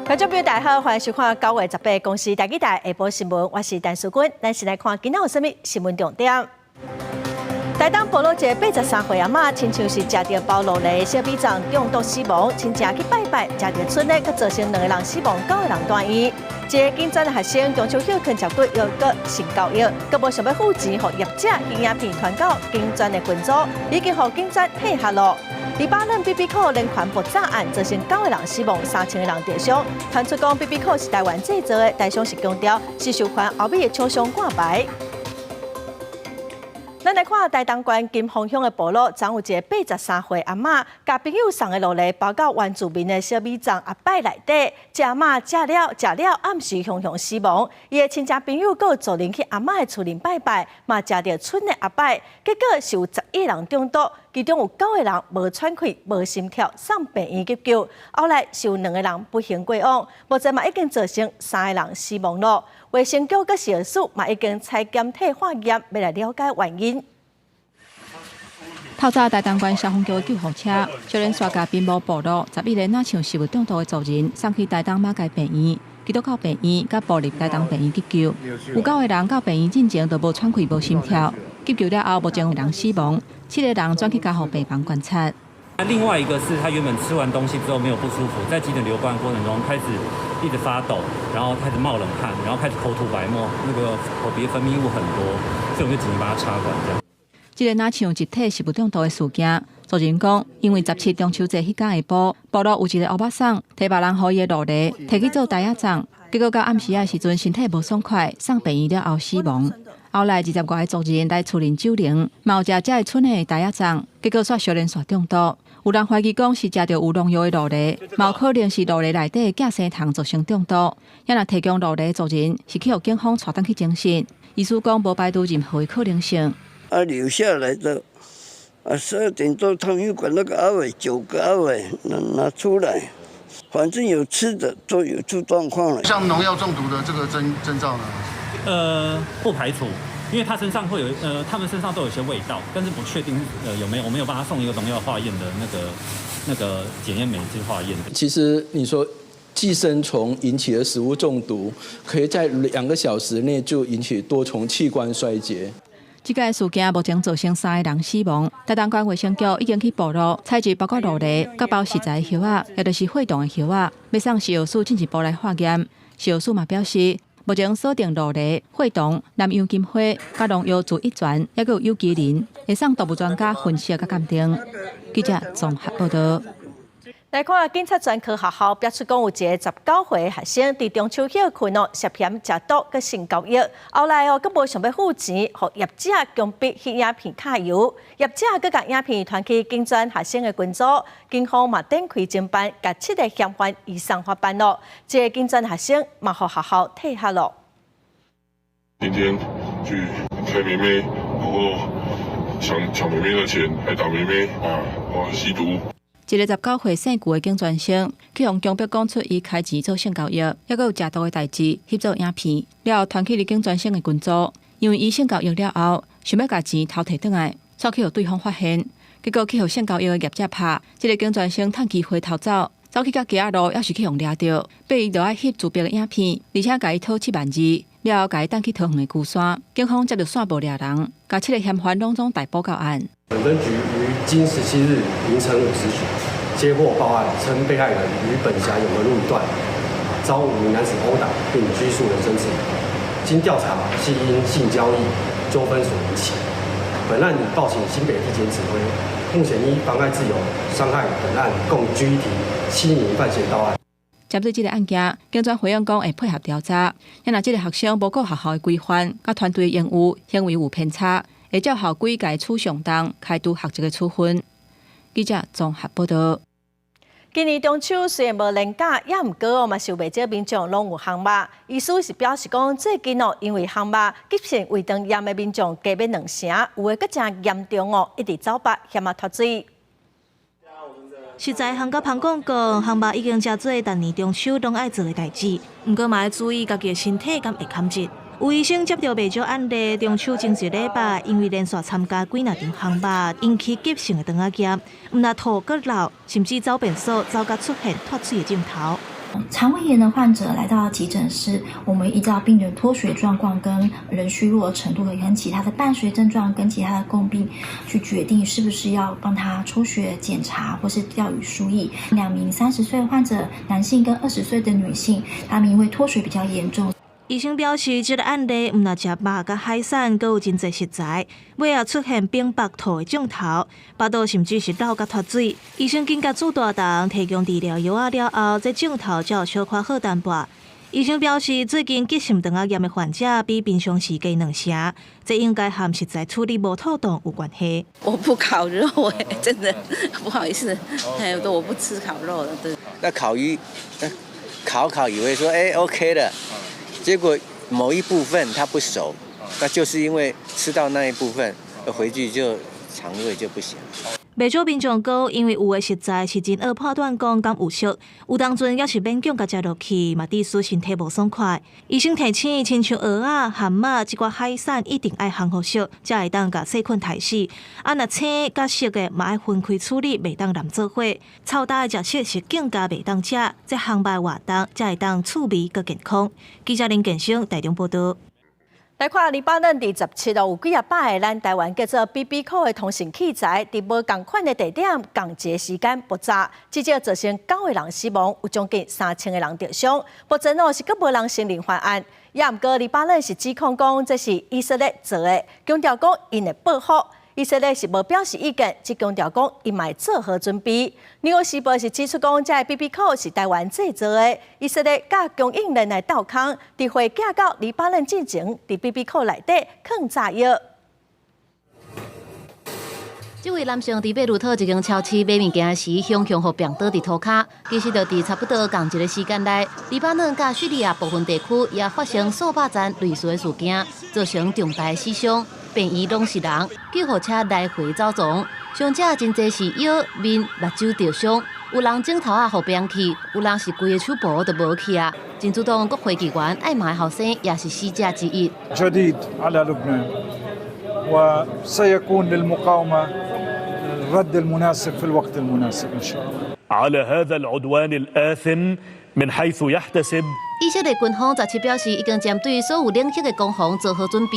观众朋友大家好，欢迎收看9月18日公视台记台下晡新闻，我是陈淑君。咱先来看今仔有啥物新闻重点。台东部落一个83岁阿嬷，亲像是食到包落的小米粽中毒死亡，亲戚去拜拜，食到村内，佮造成2个人死亡，9个人住院。一个警专的学生中秋休困食过药膏性教育，佮无想要付钱，互业者影片传到警专的群组，已经互警专退下落。黎巴嫩 BB 扣连环爆炸案造成9个人死亡，3000个人跌伤。传出讲 BB 扣是台湾制造的，台商是强调是受款欧美的厂商挂牌。咱来看台东县金峰乡的部落，昨有一个83岁阿嬷，甲朋友送的落来包到原住民的小米粽阿拜内底，这阿嬷食了，暗时雄死亡。伊的亲戚朋友佮助人去阿嬷的厝里拜拜，嘛食到村的阿拜，结果是有11人中毒，其中有9个人无喘气、无心跳，送病院急救。后来是有2个人不幸过往，目前嘛已经造成3个人死亡了。卫生局佮社署嘛已经采检体化验，要来了解原因。透早，台东县消防局的救护车，少年刷甲滨无部落11个若像食物中毒的族人送去台东马街病院，基督教病院甲步入台东病院急救。有9个人到病院进前都无喘气、无心跳，急救了后目前有人死亡，7个人转去加护病房观察。另外一个是他原本吃完东西之后没有不舒服，在急诊留观过程中开始一直发抖，然后开始冒冷汗，然后开始口吐白沫，那个口鼻分泌物很多，所以我们就紧急把他插管这样。这个若像集体食物中毒的事件，族人讲，因为17中秋节迄天下晡，部落有一个黑巴桑摕别人予伊的鹿梨，摕去做台仔粽，结果到暗时的时阵身体无爽快，送病院了后死亡。后来20外个族人来厝邻酒灵，嘛有食这村的台仔粽，结果煞小连续中毒。有人怀疑讲是食到有农药的鹿梨，嘛有可能是鹿梨内底的寄生虫造成中毒。也若提供鹿梨的族人是去互警方带转去侦讯，医师讲无排除任何的可能性。留下来的12点多，他们又把那个阿伟9个阿伟拿出来，反正有吃的都有出状况了。像农药中毒的这个征兆呢？不排除。因为他身上会有他们身上都有一些味道，但是不确定有没有，我没有帮他送一个农药化验的那个检验酶去化验。其实你说寄生虫引起的食物中毒，可以在2个小时内就引起多重器官衰竭。这个事件目前造成3个人死亡，台东县卫生局已经去部落采集包括鹿梨、甲包实在的叶仔，也就是会动的叶仔，要送食药署进一步来化验。食药署嘛表示，目前锁定鹿梨、会动、南洋金花、甲农药注一泉，也有有机磷，会送动物专家分析甲鉴定。记者综合报道。来看警察专科学校标出讲有一个19岁学生伫中秋休困涉嫌食毒佮性交易，后来佮无想要付钱，互业者强逼去影片揢油，业者佮甲影片传去警专学生的群组，警方嘛展开侦办，甲7个嫌犯移送法办咯。这个警专学生嘛互学校退下咯。今天去开妹妹，然后抢妹妹的钱，还打妹妹啊，吸毒。一个19岁姓旧的警专生，去向强迫讲出伊开钱做性交易，也佮有食毒的代志，翕做影片，了后传去警专生的群组。因为伊性交易了后，想要把钱偷摕转来，却去互对方发现，结果去互性交易的业者拍，这个警专生趁机回头走，走去到街仔路，要是去互抓到，被伊就爱翕自别的影片，而且甲伊讨7万字，了后甲伊带去桃园的居山。警方接到线报抓人，甲7个嫌犯拢总逮捕到案。本分局于今17日凌晨5时许接获报案，称被害人与本辖永和路一段遭5名男子殴打，并拘束人身之。经调查，系因性交易纠纷所引起。本案已报请新北地检指挥，目前依妨碍自由、伤害等案共拘提7名犯嫌到案。针对这个案件，警专回应讲会配合调查，也若这个学生无顾学校的规范，甲团队的任务行为有偏差。会照校规改处上当，开除学籍的处分。记者综合报道。今年中秋虽然无连假，也毋过嘛是有袂少民众拢有烘肉。意思是表示讲，最近因为烘肉急性胃肠炎的民众加变2成，有的佫真严重一直走北险脱水。实在烘甲香港讲，烘肉已经真做逐年中秋拢爱做的代志，毋过嘛要注意家己的身体敢会堪日。有医生接到袂少案例，中秋前一礼拜，因为连续参加几若场烘肉，引起急性的肠仔炎，毋但吐佮流，甚至走便所走甲出现脱水的镜头。肠胃炎的患者来到急诊室，我们依照病人脱水状况跟人虚弱的程度跟其他的伴随症状跟其他的共病，去决定是不是要帮他抽血检查或是调予输液。2名30岁的患者，男性跟20岁的女性，他们因为脱水比较严重。医生表示，这个案例唔若食肉甲海产，阁有真侪食材，尾也出现冰白吐的肿头，巴肚甚至是流甲脱水。医生紧甲主大动提供治疗药啊了后，这肿头才有小可好淡薄。医生表示，最近急性肠仔炎的患者比平常时加2成，这应该和食材处理无妥当有关系。我不烤肉真的不好意思，我不吃烤肉的。对。那烤鱼，烤以为说OK 的。结果某一部分它不熟，那就是因为吃到那一部分，回去就肠胃就不行。不少民众讲，因为有的食材是真恶破断讲敢有熟，有当阵也是勉强甲食落去，嘛致使身体无爽快。医生提醒，亲像蚵仔、蛤蟆这寡海产一定爱烘好熟，才会当甲细菌杀死。若青甲熟的嘛爱分开处理，袂当揽做伙。臭大的食食是更加袂当食，这烘焙活动才会当趣味佮健康。记者林建生台中报道。来看黎巴嫩第17号有几啊百个咱台湾叫做 BB 扣的通讯器材，伫无同款的地点、同一个时间爆炸，至少造成9个人死亡，有将近3000个人受伤。目前是阁无人承认犯案，也毋过黎巴嫩是指控讲这是以色列做的，强调讲因会报复。以色列是无表示意见，只强调讲伊嘛做好准备。纽约时报是指出讲，这 BB 扣是台湾制造的，以色列甲供应链来斗空，伫会寄到黎巴嫩进前，伫 BB 扣内底放炸药。这位男性伫贝鲁特一间超市买物件时，向互病倒伫涂骹。其实，就伫差不多同一个时间内，黎巴嫩甲叙利亚部分地区也发生数百件类似的事件，造成重大死伤。便衣拢是人，救护车来回走丛，伤者真侪是腰、面、目睭着伤，有人镜头啊互扁去，有人是规个手部都无去啊。真主党国会议员艾玛后生也是死者之一。جديد على لبنان وسيكون للمقاومة الرد المناسب في الوقت المناسب إن شاء الله. على هذا العدوان الآثم من حيث يحتسب. 以色列军方17表示，已经针对所有领域的攻防做好准备。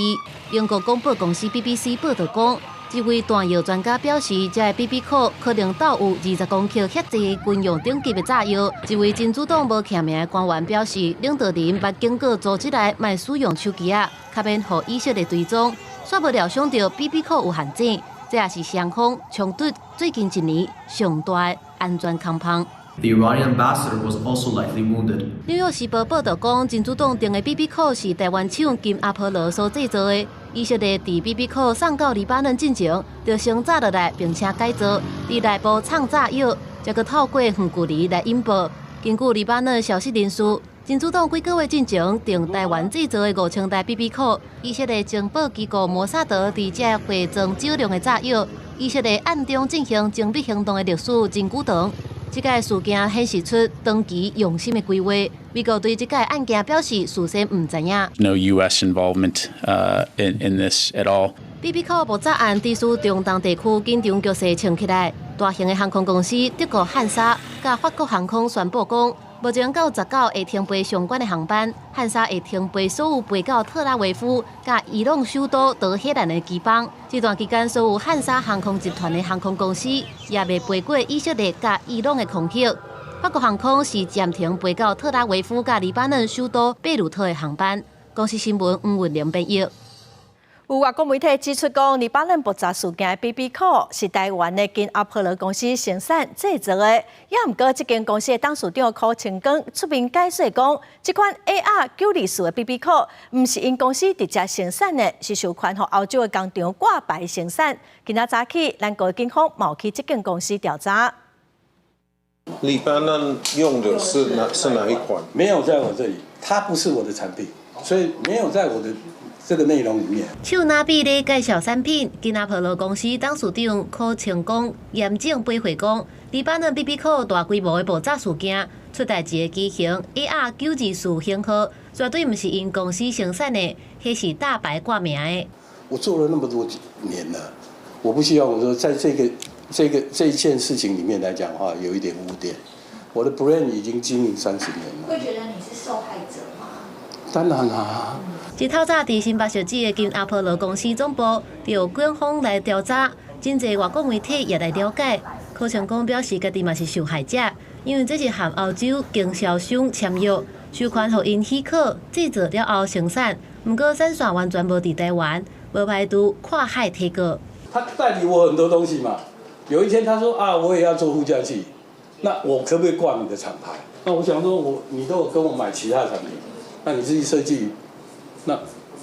英国广播公司 BBC 报道讲，一位弹药专家表示，这 BB 扣可能倒有20公克赫制军用顶级的炸药。一位真主党无签名的官员表示，领导人捌经过组织来卖使用手机啊，较免互以色列追踪。煞无料想到 BB 扣有陷阱，这也是双方冲突最近1年上大的安全空隙。The Iranian ambassador was also likely wounded. 纽约时报报道讲，真主党订的 BB 扣是台湾厂金阿波罗所制造的。以色列伫 BB 扣送到黎巴嫩进前，就先炸落来，并且改造，伫内部藏炸药，再个透过远距离来引爆。根据黎巴嫩消息人士，真主党几个月进前订台湾制造的5000台 BB 扣，以色列情报机构摩萨德伫这汇装少量的炸药，以色列暗中进行精密行动的历史真久长。这个事件显示出长期用心的规划。美国对这个案件表示事先唔知影。No U.S. involvement in this at all. BB 扣爆炸案致使中东地区紧张局势撑起来。大型的航空公司德国汉莎甲法国航空宣布讲，目前到19会停飞相关的航班，汉莎会停飞所有飞到特拉维夫甲伊朗首都德黑兰的机班。这段期间，所有汉莎航空集团的航空公司也未飞过以色列甲伊朗的空隙。法国航空是暂停飞到特拉维夫甲黎巴嫩首都贝鲁特的航班。公司新闻黄文玲编译。有外国媒体指出，讲黎巴嫩爆炸事件的 BB 扣是台湾的金阿波罗公司生产制造的，也毋过这间公司的董事长柯清光出面解释讲，这款 AR-94的 BB 扣毋是因公司直接生产的，是授权予欧洲的工厂挂牌生产。今仔早起，咱国警方冒去这间公司调查。黎巴嫩用的是哪一款？没有在我这里，它不是我的产品，所以没有在我的这个内容里面。手拿笔咧介绍产品，金阿波罗公司董事长柯清光严正驳回讲，黎巴嫩 BB 扣大规模的爆炸事件，出代志的机型 AR-94型号，绝对不是因公司生产的，迄是大白挂名的。我做了那么多年了，我不希望我说在这一件事情里面来讲的话，有一点污点。我的 brand 已经经营30年了。会觉得你是受害者吗？当然啦。一透早伫新北小子的金阿波罗公司总部，就警方来调查，真侪外国媒体也来了解。柯成功表示，家己嘛是受害者，因为这是和澳洲经销商签约，收款互因许可制作了后生产，不过产线完全无伫台湾，无排除跨海提过。他代理我很多东西嘛，有一天他说啊，我也要做附加剂，那我可不可以挂你的厂牌？那我想说你都有跟我买其他产品，那你自己设计，那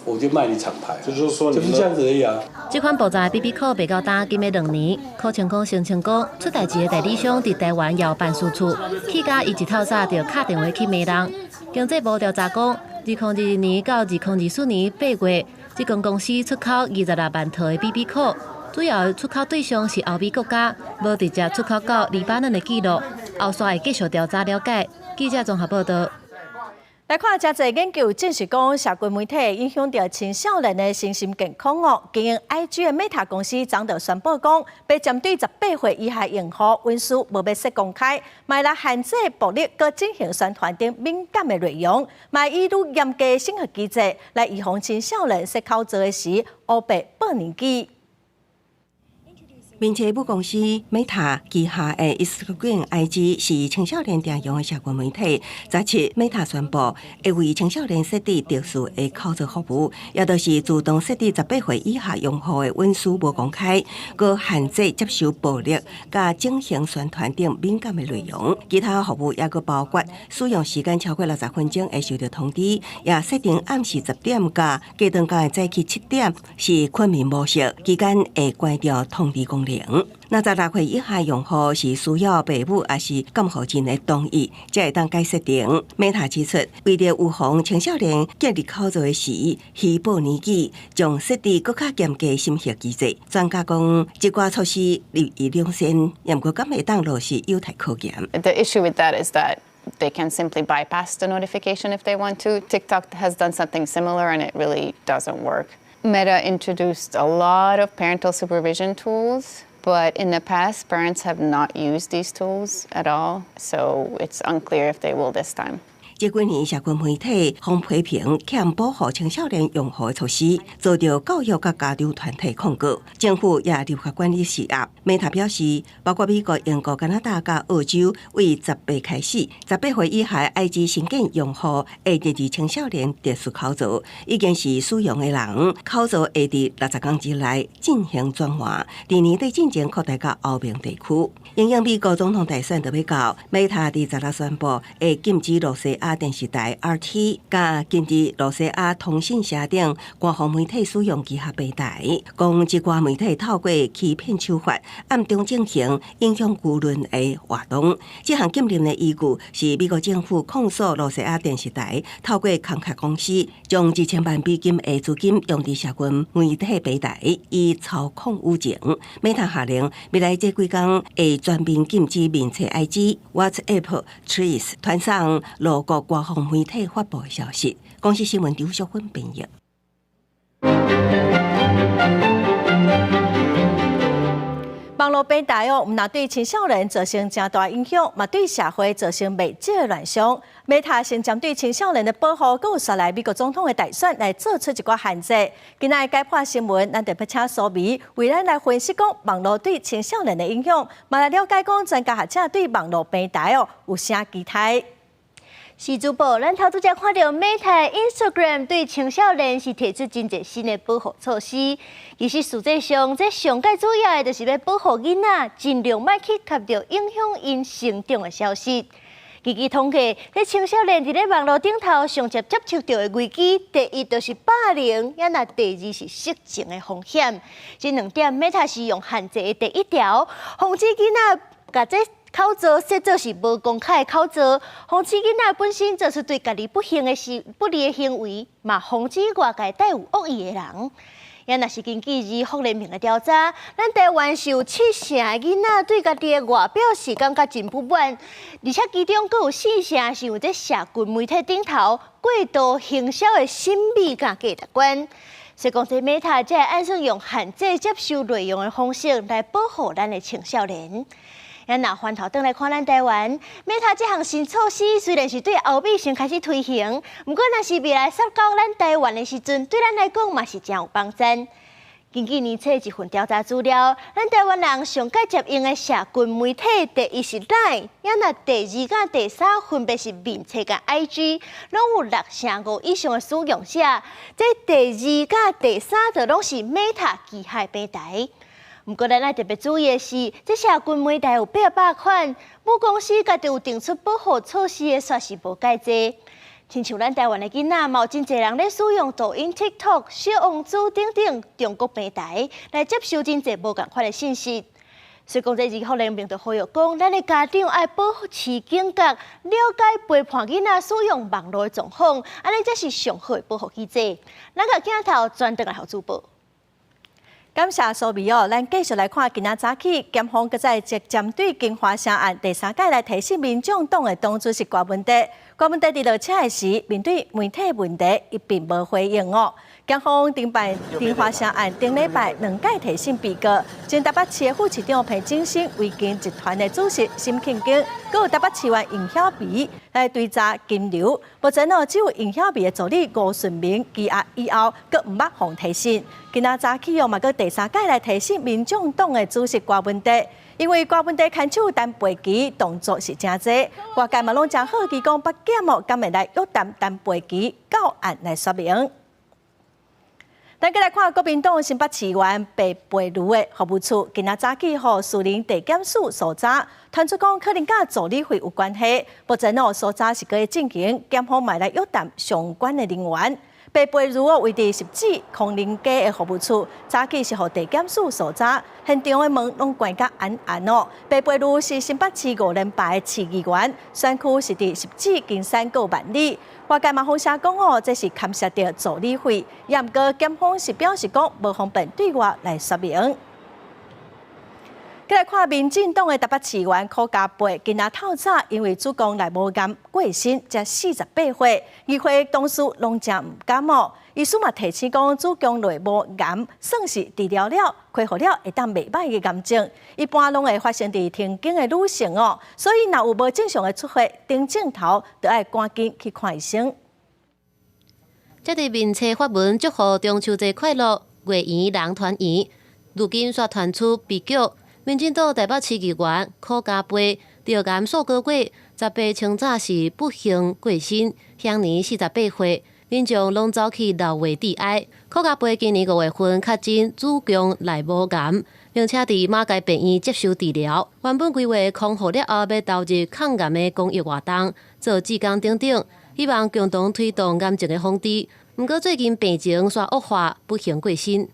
我就卖你厂牌，就是说就是这样子而已啊。这款爆炸的 BB 扣被告单禁的2年，柯成功声称讲出代志的代理商伫台湾也有办事处，去甲伊一透早就打电话去骂人。经济部调查讲，2022年到2024年8月，这间公司出口26万套的 BB 扣。主要的出口对象是欧美国家，无直接出口到黎巴嫩的记录。后续会继续调查了解。记者综合报道。来看，真侪研究证实讲，社群媒体影响到青少年的身心健康哦。经营 IG 的 Meta 公司昨就宣布讲，被针对18岁以下用户文书无被设公开，卖来限制暴力，佮进行宣传等敏感的内容，卖以愈严格的审核机制来预防青少年设口罩的时乌白报年纪。面车母公司 Meta 旗下的 Instagram、IG 是青少年常用的社群媒体。昨日 Meta 宣布，会为青少年设置特殊的口罩服务，也就是自动设置18岁以下用户的文书无公开，佮限制接受暴力、甲进行宣传等敏感的内容。其他服务也佮包括使用时间超过60分钟会收到通知，也设定暗时10点甲加顿间的早起7点是困眠模式，期间会关掉通知功能。那16岁以下用户是需要父母也是监护人的同意，才会当改设定。Meta 指出，为了预防青少年建立口罩的时虚报年纪，将设置更加严格的审核机制。专家讲，这寡措施立意良善，也过敢会当落实有待考验。The issue with that is that they can simply bypass the notification if they want to. TikTok has done something similar and it really doesn't work. Meta introduced a lot of parental supervision tools, but in the past, parents have not used these tools at all, so it's unclear if they will this time. 这几年社群媒体互批评欠保护青少年用户的措施，遭到教育甲家长团体控告，政府也立法管理施压。Meta 表示，包括美国、英国、加拿大甲澳洲，为18开始，18岁以下 IG 新建用户会设置青少年特殊口罩，已经是使用的人口罩会伫60天之内进行转换，第二对进程扩大到欧盟地区。因应美国总统大选就要到 ，Meta 伫昨日宣布会禁止罗西亚电视台 RT 甲禁止罗西亚通讯社等官方媒体使用旗下平台，讲这寡媒体透过欺骗手法暗中进行影响舆论的活动。这项禁令的依据是美国政府控诉罗西亚电视台透过康卡公司将2000万美金的资金用伫社群媒体平台，以操控舆情。Meta 下令未来这几天会全面禁止面册 IG、WhatsApp、Threads 团上路过官方媒体发布的消息。公司新闻刘淑芬编译。网络平台唔但对青少年造成真大影响，嘛对社会造成未少的乱象。Meta 先针对青少年的保护，佮有刷来美国总统的大选来做出一寡限制。今仔解破新闻，咱就要请苏眉为咱来分析讲网络对青少年的影响，嘛来了解讲专家学者对网络平台有啥期待。是主播，咱头拄则看到 Meta Instagram 对青少年是提出真侪新的保护措施。其实实际上，这上界主要的就是要保护囡仔，尽量莫去吸到影响因成长的消息。根据统计，这青少年伫咧网络顶头上接触到的危机，第一就是霸凌，也那第二是色情的风险。这两点 Meta 是用限制的第一条，防止囡仔甲这口罩设做是无公开的口罩，防止囡仔本身做出对家己不利的行为，嘛防止外界带有恶意的人。也若是根据日福联盟的调查，咱台湾是有7成的囡仔对家己的外表是感觉真不满，而且其中佫有4成是有在社群媒体顶头过度行销的审美甲价值观。所以讲，这 Meta 才会按算用限制接收内容的方式来保护咱的青少年。也若翻头转来看咱台湾，Meta 这项新措施虽然是对欧美先开始推行，不过若是未来塞到咱台湾的时阵，对咱来讲嘛是真有帮助。根据年初一份调查资料，咱台湾人上界接用的社群媒体，第一是 Line， 也若第二甲第三分别是面册甲 IG， 拢有65%以上的使用者。这第二甲第三就拢是 Meta 旗下平台。不过，咱爱特别注意的是，这社群媒体有800款，母公司家己有定出保护措施的，煞是无介济。亲像咱台湾的囡仔，嘛有真侪人咧使用抖音、TikTok、小王子等等中国平台来接收真侪无共款的信息。所以讲，这日福联盟就呼吁讲，咱的家长爱保持警觉，了解陪伴囡仔使用网络的状况，安尼才是上好的保护机制。咱个镜头转转来互主播。感谢苏美哦，咱继续来看今仔早起，检方搁再针对金华城案第三届来提醒民众党的党主席郭文德。郭文德伫落车的时，面对媒体问题，伊并无回应哦。检方侦办金华城案顶礼拜2届提醒被告，前台北市的副市长彭景生、维金集团的主席沈庆景，佮有台北市县尹晓薇来追查金流。目前哦，只有尹晓薇的助理吴顺明羁押以后，佮毋捌互提醒。今仔早起哦，嘛佮第三届来提醒民众党的主席郭文德。因为郭文德牵手单飞机动作是真多，外界嘛拢真好奇讲北检哦，敢会来约谈单飞机到案来说明。咱再来看国民党新北市员被陪如的服务处，今仔早起互士林地检署搜查，传出讲可能甲助理费有关系。目前哦，搜查是搁进行，检方嘛来约谈相关的人员。被陪如哦，位伫10空林街的服务处，早起是互地检署搜查，现场的门拢关甲暗暗哦。被陪如是新北市5连败的市议员，选区是伫10金山个万里。外界嘛风声讲哦，这是牵涉到助理费，也毋过检方是表示讲无方便对外来说明。再来看民进党的台北市员柯家培，今仔透早因为子宫内膜癌过身，才48岁，议会同事拢真唔甘哦。医师嘛提醒讲，子宫内膜癌算是治疗了、恢复了会当袂歹的癌症，一般拢会发生伫停经的女性哦。所以若有无正常的出血、顶镜头，就要赶紧去看医生。接着面册发文祝贺中秋节快乐，月圆人团圆。如今却传出被告。民进党台北市议员柯家培着癌数个月，18清早是不幸过身，享年48岁。民众拢走去留话致哀。柯家培今年5月份确诊子宫内膜癌，并且伫马偕病院接受治疗。原本规划康复了后，要投入抗癌的公益活动，做志工等等，希望共同推动癌症的防治。不过最近病情煞恶化，不幸过身。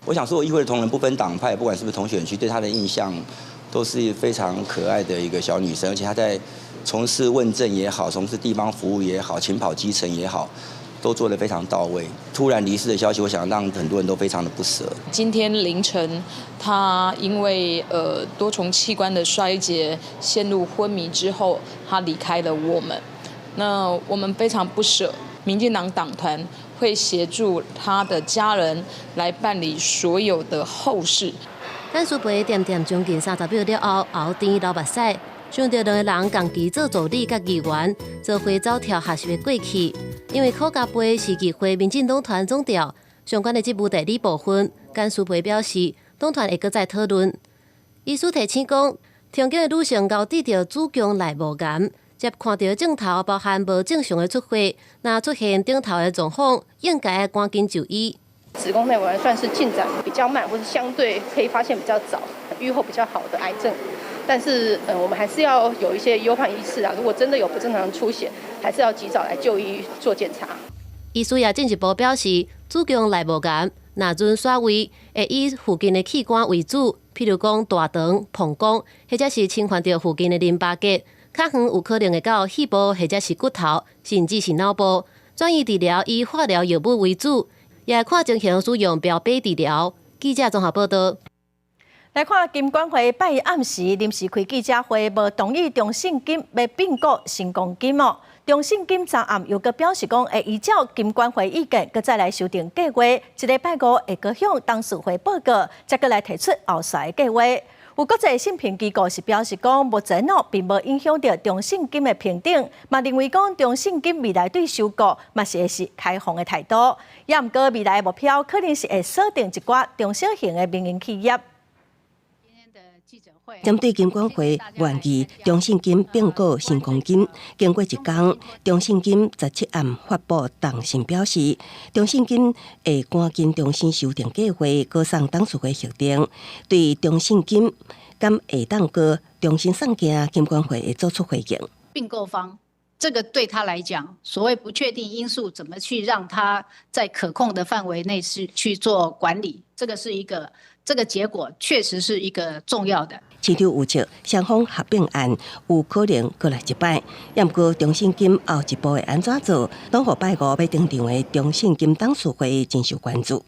我想说，议会的同仁不分党派，不管是不是同选区，对她的印象都是非常可爱的一个小女生，而且她在从事问政也好，从事地方服务也好，勤跑基层也好，都做得非常到位。突然离世的消息，我想让很多人都非常的不舍。今天凌晨，她因为多重器官的衰竭陷入昏迷之后，她离开了我们。那我们非常不舍，民进党党团会协助他的家人来办理所有的后事。干叔伯点点将近30秒了后，熬甜流目屎，想到2个人共期做助理甲议员，做花走跳学习的过去。因为柯家培是议会民进党团总调，相关的职务第2部分，干叔伯表示，党团会搁再讨论。医师提醒讲，听经的女性熬治着子宫内膜癌。接看到镜头包含无正常的出血，若出现顶头的状况，应该赶紧就医。子宫内膜癌算是进展比较慢，或是相对可以发现比较早、预后比较好的癌症。但是，我们还是要有一些忧患意识啊。如果真的有不正常的出血，还是要及早来就医做检查。医师也进一步表示，子宫内膜癌若准刷位，会以附近的器官为主，譬如讲大肠、膀胱，或者是侵犯到附近的淋巴结。较远有可能会到肺部或者是骨头，甚至是脑部。转移治疗以化疗药物为主，也看情形使用标靶治疗。记者综合报道。来看金管会拜一暗时临时开记者会，无同意中信金要并购新光金哦。中信金昨暗又搁表示讲，会依照金管会意见，搁再来修订计划，1礼拜5会搁向董事会报告，再搁来提出后续的计划。有国际信评机构是表示讲，目前并无影响到中信金的评定，嘛认为讲中信金未来对收购嘛是开放的态度。也毋过未来的目标可能是会锁定一寡中小型的民营企业。针对金管会愿意中信金并购新光金，经过一天，中信金17暗发布动信表示，中信金会赶紧重新修订计划，搁送董事会核定。对中信金敢会当搁重新送件，金管会会做出回应。并购方这个对他来讲，所谓不确定因素，怎么去让他在可控的范围内去做管理，这个结果确实是一个重要的。市场预测双方合并案有可能过来一摆，也毋过中信金后一步会安怎做，拢互拜五要登场的中信金董事会真受关注。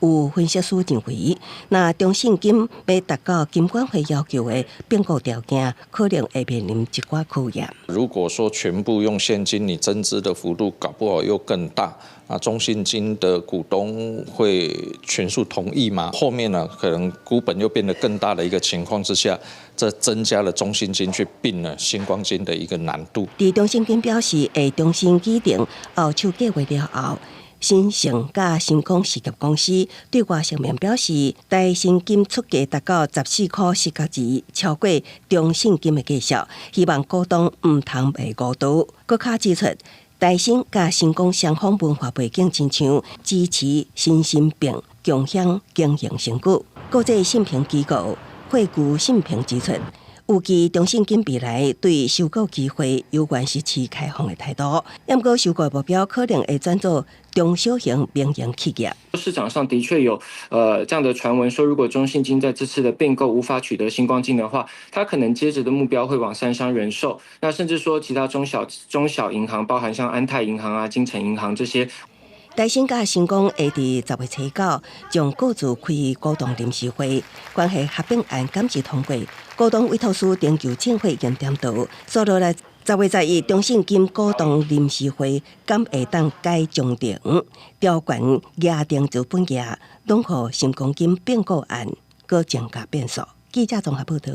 有分析师认为，那中信金要达到金管会要求的并购条件，可能会面临一寡考验。如果说全部用现金，你增资的幅度搞不好又更大。中信金的股东会全数同意吗？后面呢，可能股本又变得更大的一个情况之下，这增加了中信金去并了新光金的一个难度。中信金表示，会重新拟定后手计划了后。新城甲新光事业公司对外声明表示，台新金出价达到14块4角钱，超过中信金的计算，希望股东唔通被误导。搁较指出，台新甲新光双方文化背景亲像，支持新信并共享经营成果。国际信评机构惠顾信评指出，预计中信金未来对收购机会有关是持开放的态度，不过收购目标可能会转做中小型民营企业。市场上的确有这样的传闻说，如果中信金在这次的并购无法取得新光金的话，它可能接着的目标会往三商人寿，那甚至说其他中小银行，包含像安泰银行啊、金城银行这些。台新甲新光会伫10月初9将各自开股东临时会，关系合并案赶集通过，股东委托书订求证会验点到，所落来10月11中信金股东临时会敢会当改中定条款约定资本额，拢互新光金并购案搁增加变数。记者综合报道。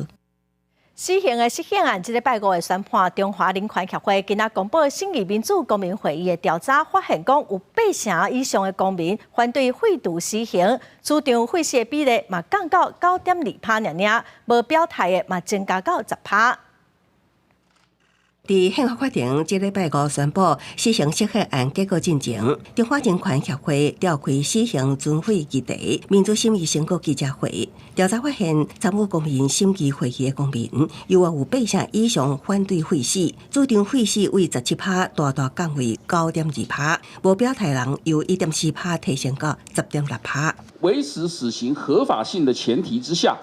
死刑的失宪案，这个拜五的宣判，中华人权协会今仔公布审议民主公民会议的调查，发现讲有80%以上的公民反对废除死刑，主张废死的比例嘛降到9.2%尔，无表态的嘛增加到10%。伫宪法法庭这礼拜五宣布死刑释宪案结果进程，中华人权协会召开死刑尊废议题民主审议成果记者会。调查发现，参与公民审议会议的公民，有80%以上反对废死，主张废死为17%大大降为9.2%，无表态人由1.4%提升到10.6%。维持死刑合法性的前提之下，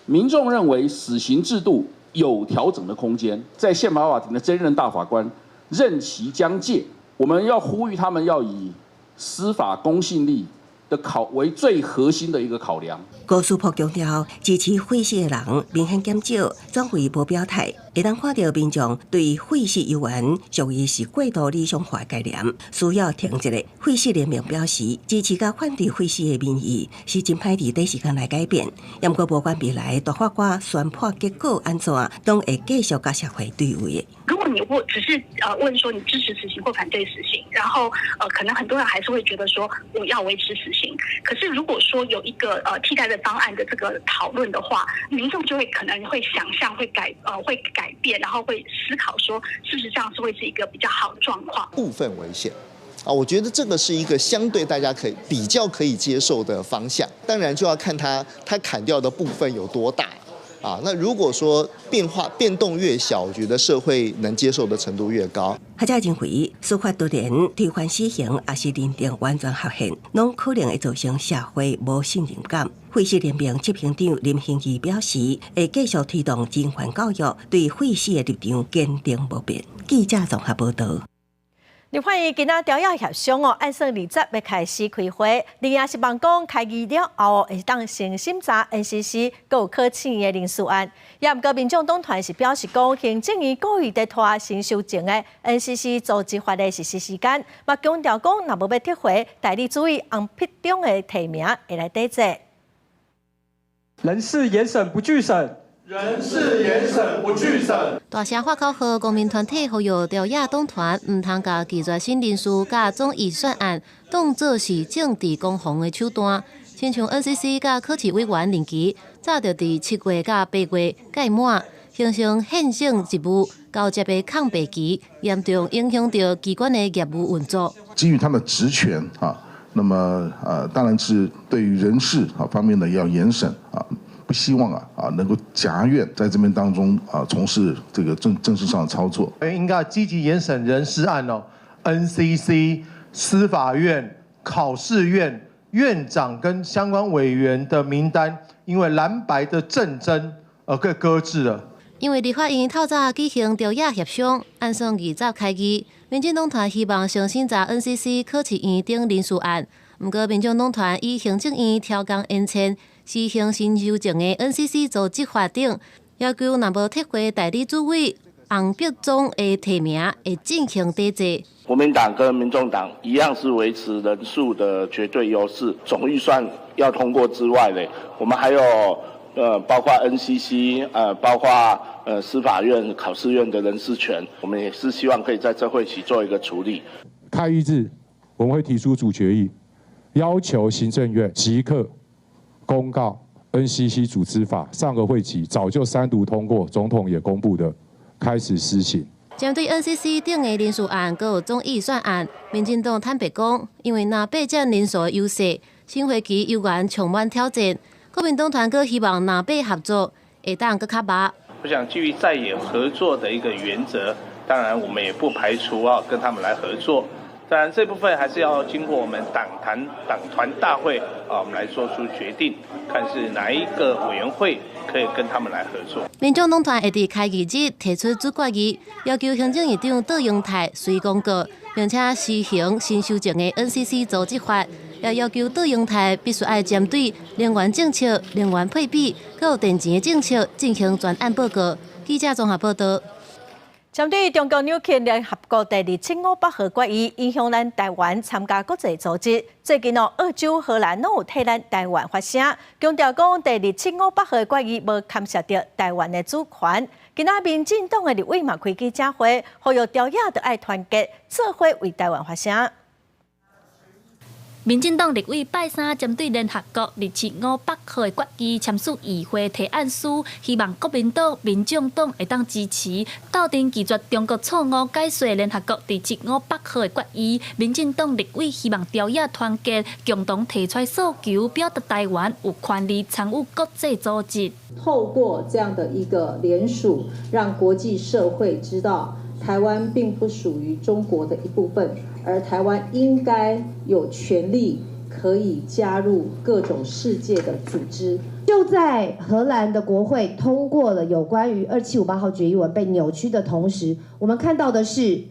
民众认为死刑制度有调整的空间。在宪法法庭的真任大法官任期将届，我们要呼吁他们要以司法公信力的为最核心的一个考量。高书博强调，支持废死的人明显减少，转为无表态，会当看到民众对废死游玩属于是过度理想化概念，需要停一个。废死联盟表示，支持甲反对废死的民意是真歹伫短时间来改变，不过无管未来大法官宣判结果安怎，都会继续甲社会对位的。如果你只是问说你支持死刑或反对死刑，然后可能很多人还是会觉得说我要维持死刑。可是如果说有一个替代的方案的这个讨论的话，民众就会可能会想象会改变，然后会思考说是不是这样是会是一个比较好的状况。部分违宪我觉得这个是一个相对大家比较可以接受的方向，当然就要看它砍掉的部分有多大。那如果说变动越小，我觉得社会能接受的程度越高。学者认为，司法多年推翻死刑，也是认定完全合宪，拢可能会造成社会无信任感。废死联盟执行长林兴义表示，会继续推动人权教育，对废死的立场坚定不变。记者综合报道。立法院今仔调解协商按算20要开始开会，你也是望讲开议了后会当先审查 NCC 阁有可请的人事案。也毋过民众党团是表示讲，行政院故意在拖新修正的 NCC 组织法的实施时间，嘛强调讲，若无要撤回，代理主义按批中的提名会来抵制。人事严审不拒审，人事严审不拒审。大社法口号，公民团体呼吁朝野党团唔通甲技术性人士甲总预算案当作是政治攻防的手段。亲像 NCC 甲考试委员任期早就伫7月甲8月届满，形成宪政职务交接的空白期，严重影响到机关的业务运作。基于他们的职权那么当然是对于人事方面的要严审不希望能够夹院在这边当中从事这个政治上的操作。应该积极严审人事案NCC、司法院、考试院院长跟相关委员的名单，因为蓝白的政争而被搁置了。因为立法院透早举行朝野协商，按算20开议，民进党团希望重新查 NCC 考试院等人事案。不过，民众党团以行政院调降延签、施行新修正的 NCC 组织法等，要求若无撤回代理主委洪必忠的提名，会进行抵制。国民党跟民众党一样是维持人数的绝对优势，总预算要通过之外呢，我们还有包括 NCC 包括司法院、考试院的人事权，我们也是希望可以在这会期做一个处理。开议日，我们会提出主决议，要求行政院即刻公告 NCC 组织法，上个会期早就3读通过，总统也公布的，开始施行。针对 NCC 等的人事案，还有总预算案，民进党坦白讲，因为拿备战人数的优势，新会期犹原充满挑战。国民党团阁希望南北合作会当更较密。我想基于在野合作的一个原则，当然我们也不排除跟他们来合作。当然这部分还是要经过我们党团大会我们来做出决定，看是哪一个委员会可以跟他们来合作。民众党团会伫开议日提出主决议，要求行政院长杜永泰随公告，并且施行新修正的 NCC 组织法，也要求杜永泰必须要针对能源政策、能源配比，还有电钱的政策进行专案报告。记者综合报道。针对中国扭曲联合国第275号决议，影响咱台湾参加国际组织。最近澳洲、荷兰拢有替咱台湾发声，强调讲第275号决议无侵涉到台湾的主权。今仔民进党的立委嘛开记者会，呼吁朝野都爱团结，做伙为台湾发声。民进党立委拜三针对联合国275号的决议签署议会提案书，希望国民党、民众党会当支持，斗阵拒绝中国错误解说联合国275号的决议。民进党立委希望朝野团结，共同提出诉求，表达台湾有权利参与国际组织。透过这样的一个联署，让国际社会知道，台湾并不属于中国的一部分。而台湾应该有权利可以加入各种世界的组织。就在荷兰的国会通过了有关于2758号决议文被扭曲的同时，我们看到的是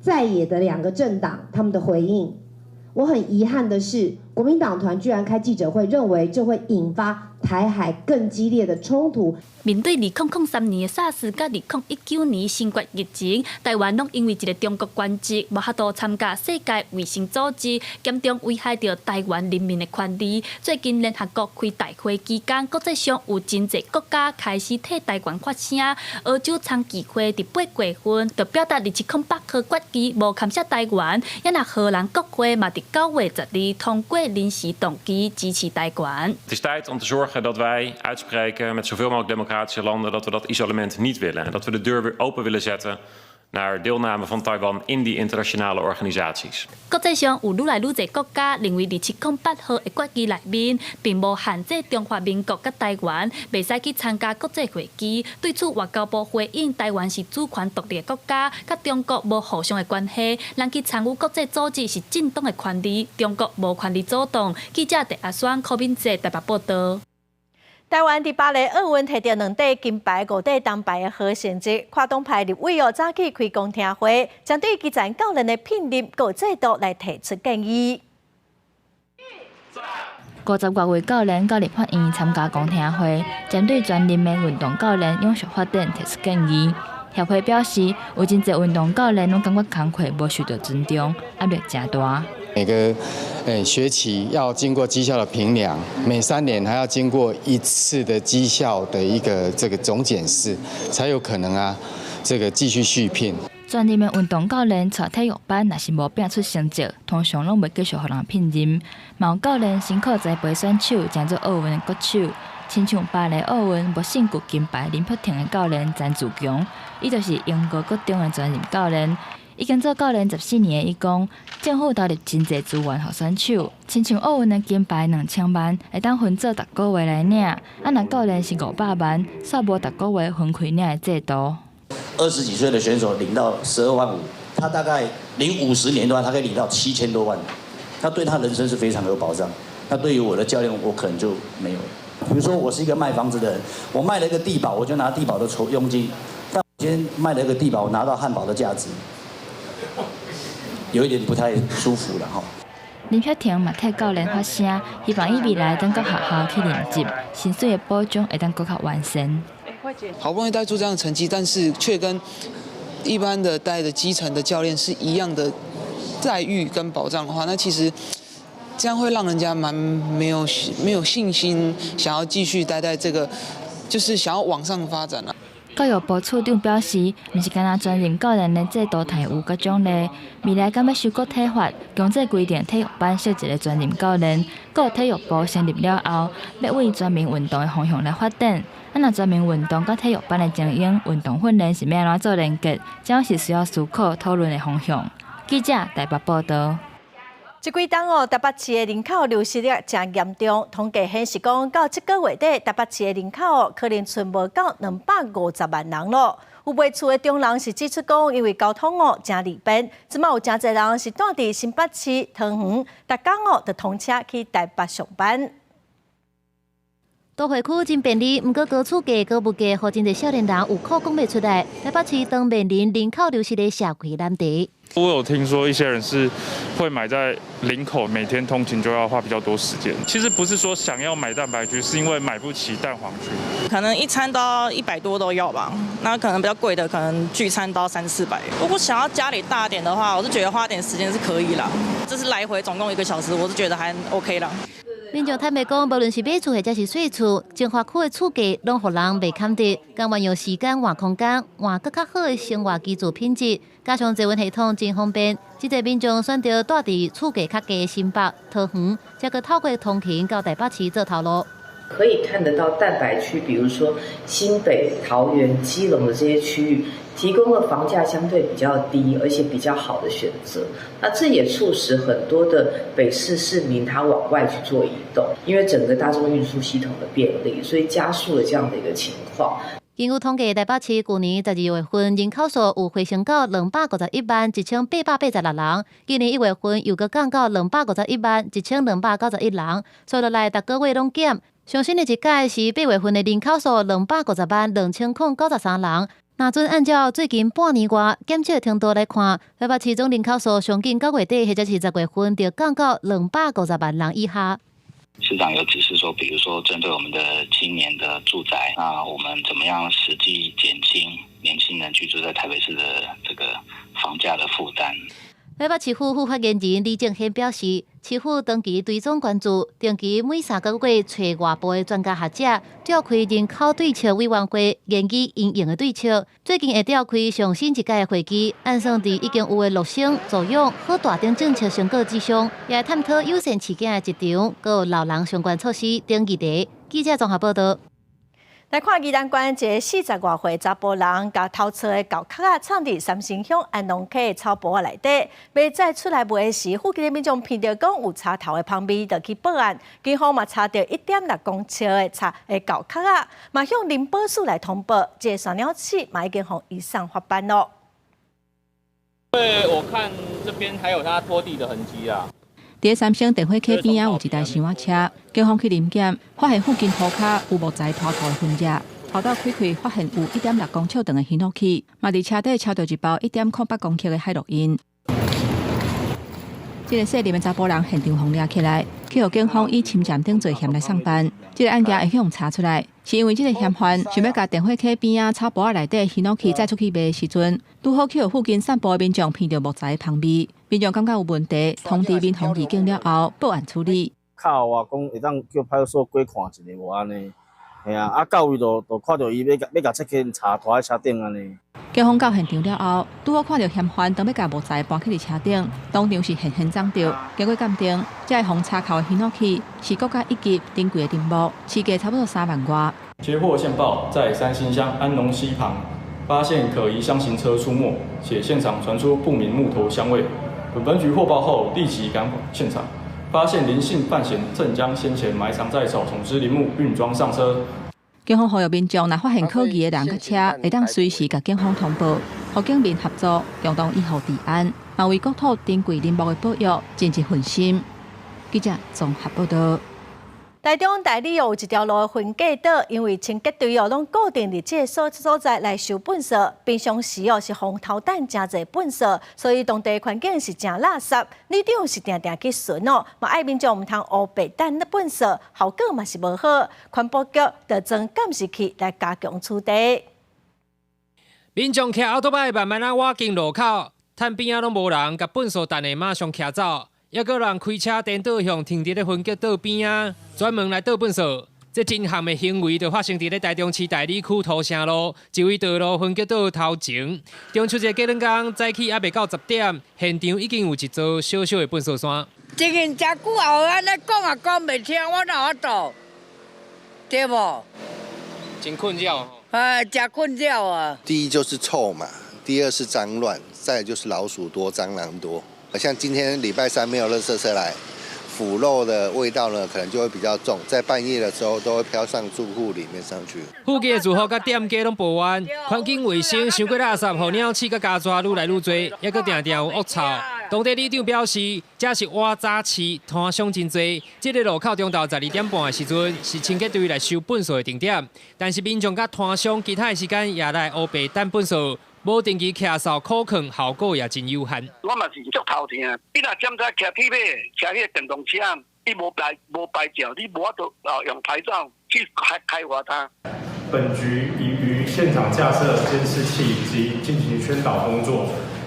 在野的2个政党他们的回应。我很遗憾的是，国民党团居然开记者会，认为这会引发台海更激烈的冲突。面对2003年的 SARS 甲2019年新冠疫情，台湾拢因为一个中国官职无法度参加世界卫生组织，严重危害到台湾人民的权利。最近联合国开大会期间，国际上有真侪国家开始替台湾发声。澳洲参议会伫8月份就表达275号决议无侵涉台湾，也那荷兰国会嘛伫9月10日通过临时动议支持台湾。Het is tijd om te zorgen dat wij uitspreken met zoveel mogelijk democratische landen dat we dat isolement niet willen en dat we de deur weer open willen zetten naar deelname van Taiwan in die internationale organisaties. 国际上有愈来愈侪国家认为275号的决议内面，并无限制中华民国甲台湾袂使去参加国际会议。对此，外交部回应，台湾是主权独立的国家，甲中国无互相的关系，咱去参与国际组织是正当的权利，中国无权利阻挡。记者陈阿选、柯敏哲台北报道。台湾伫巴黎奥运摕到2块金牌、5块铜牌的好成绩，跨党派立委早起开公听会，针对基层教练的聘任各制度来提出建议。50多位教练到立法院参加公听会，针对专任的运动教练永续发展提出建议。协会表示，有真侪运动教练拢感觉工课无受到尊重，压力真大。每个学期要经过绩效的评量，每3年还要经过1次的绩效的一个这个总检视，才有可能这个继续续聘。专任的运动教练带体育班，若是无拼出成绩，通常拢袂继续互人聘任。嘛有教练辛苦栽培选手，成做奥运的国手。亲像巴黎奥运无胜过金牌林柏廷的教练詹志强，伊就是英国国中的专任教练。已经做教练14年的伊讲，政府投入真侪资源互选手，亲像奥运的金牌2000万，会当分做逐个月来领。若教练是500万，煞无逐个月分开领的制度。20几岁的选手领到12万5，他大概领50年的话，他可以领到7000多万。他对他人生是非常有保障。那对于我的教练，我可能就没有了。比如说，我是一个卖房子的人，我卖了一个地保，我就拿地保的佣金；但我今天卖了一个地保，我拿到汉堡的价值，有一点不太舒服了哈。林柏廷嘛替教练发声，希望伊未来当到学校去练习，薪水的保障会当更加完善。好不容易带出这样的成绩，但是却跟一般的带的基层的教练是一样的待遇跟保障的话，那其实这样会让人家蛮没有信心，想要继续待在这个，就是想要往上发展了。教育部处长表示，毋是干那专任教练的制度提有甲奖励，未来敢要修改体法，强制规定体育班设一个专任教练，各体育部成立了后，要为全民运动的方向来发展。若全民运动甲体育班的精英运动训练是要安怎做连结，将是需要思考讨论的方向。记者台北报道。这几冬台北市的人口流失率真严重，统计显示讲，到这个月底，台北市的人口可能剩无到250万人咯。有卖厝的中人是指出讲，因为交通真利便，即马有真侪人是住伫新北市桃园，逐工就通车去台北上班。都会区真便利，不过高厝价、高物价，互真侪少年人有苦讲袂出来。台北市当面临人口流失的社会难题。我有听说一些人是会买在林口，每天通勤就要花比较多时间。其实不是说想要买蛋白区，是因为买不起蛋黄区。可能一餐都要100多都要吧，那可能比较贵的，可能聚餐都要300-400。如果想要家里大点的话，我是觉得花点时间是可以啦。这是来回总共1个小时，我是觉得还 OK 啦。民众坦白讲，无论是买厝或者是税厝，精华区的厝价拢互人袂堪得，甘愿用时间换空间，换更较好的生活居住品质，加上捷运系统真方便，即个民众选择住伫厝价较低的新北、桃园，再个透过通勤到台北市做头路。可以看得到蛋白区，比如说新北、桃园、基隆的这些区域，提供了房价相对比较低，而且比较好的选择。那这也促使很多的北市市民他往外去做移动，因为整个大众运输系统的便利，所以加速了这样的一个情况。根据统计，台北市去年12月份人口数有回升到251万1886人，今年1月份又搁降到251万1291人，所落来逐个月拢减。上新的一届是8月份的人口数250万2093人。若准按照最近半年外减少的程度来看，台北市总人口数上近9月底或者是10月份就降到250万人以下。市长有指示说，比如说针对我们的青年的住宅，那我们怎么样实际减轻年轻人居住在台北市的这个房价的负担？台北市府副发言人李正宪表示，市府长期追踪关注，定期每3个月找外部的专家学者，召开人口对策委员会研究因应的对策。最近会召开上新一届的会议，按算伫已经有的陆生、助养、好大等政策成果之上，也探讨优先市件的一场，还有老人相关措施等议题。记者综合报道。来看宜兰县一个40外岁查甫人，甲偷车的狗壳藏伫三星乡安农溪的草坡内底，要再出来卖时，附近的民众闻到讲有插头的香味，就去报案。警方嘛查到1.6公尺的狗壳嘛向林保署来通报，这闪鸟器嘛已经向以上发办咯。对，我看这边还有它拖地的痕迹啊。伫三星电火溪边有一台箱仔车，警方去临检，发现附近涂骹有木材拖土的痕迹。后斗开，发现有1.6公尺长的显录器，嘛伫车底抄到一包1.08公克的海洛因。这个姓林的查甫人现场轰抓起来，去互警方以侵占等罪嫌来上班。这个案件会向查出来，是因为这个嫌犯想要甲电火溪边草垛仔内底吸落去再出去卖的时阵，拄好去互附近散步的民众闻到木材的香味，民众感觉有问题，通知民防局警了后报案处理。靠话讲会当叫派出所过看一下无安尼，嘿啊，到位就看到伊要甲切去查拖在车顶安尼。警方到现场了后，拄好看到嫌犯当要甲木材搬去车顶，当场是现场着。经过鉴定，这个防插扣的吸落器是国家一级顶贵的顶部，市价差不多3万外。接获线报，在三星乡安农溪旁发现可疑箱型车出没，且现场传出不明木头香味。本分局获报后立即赶往现场，发现林姓犯嫌正将先前埋藏在草丛之林木运装上车。警方呼吁民众若发现可疑的人甲车，会当随时甲警方通报，和警民合作，共同维护治安，嘛为国土珍贵林木的保育尽一份心。记者综合报道。台中大理有一条路分隔岛，因为清洁队拢固定伫这个所在来收垃圾，平常时是风头弹真侪垃圾，所以当地环境是真垃圾。里长是定定去巡嘛爱民众唔通乌白蛋的垃圾，效果嘛是无好。环保局就装监视器来加强处理。民众骑奥多摆慢慢啊挖进路口，摊边啊拢无人，甲垃圾等的马上骑走。也个人开车颠倒向停伫咧分隔岛边啊，专门来倒垃圾。这真项的行为就发生伫咧台中市大理区土城路一位道路分隔岛头前。中秋节过两天早起还未到10点，现场已经有一座小小的垃圾山。这个真久后安尼讲也讲袂听，我哪法度？对无？真困扰。真困扰啊。第一就是臭嘛，第二是脏乱，再来就是老鼠多、蟑螂多。像今天礼拜3没有垃圾车来，腐肉的味道呢可能就会比较重，在半夜的时候都会飘上住户里面上去。附近的住户甲店家拢报案，环境卫生伤过垃圾，候鸟鼠甲家蛇愈来愈多，也搁定定有恶臭。当地里长表示，这是挖早市摊商真多，这个路口中昼12点半的时阵是清洁队来收垃圾的定点，但是民众甲摊商其他的时间也来乌白等垃圾。无定期骑扫苦劝，效果也真有限。我嘛是足头疼，你若现在骑铁马，骑迄个电动车，你无牌照，你无法度用牌照去开发它。本局已于现场架设监视器及进行宣导工作。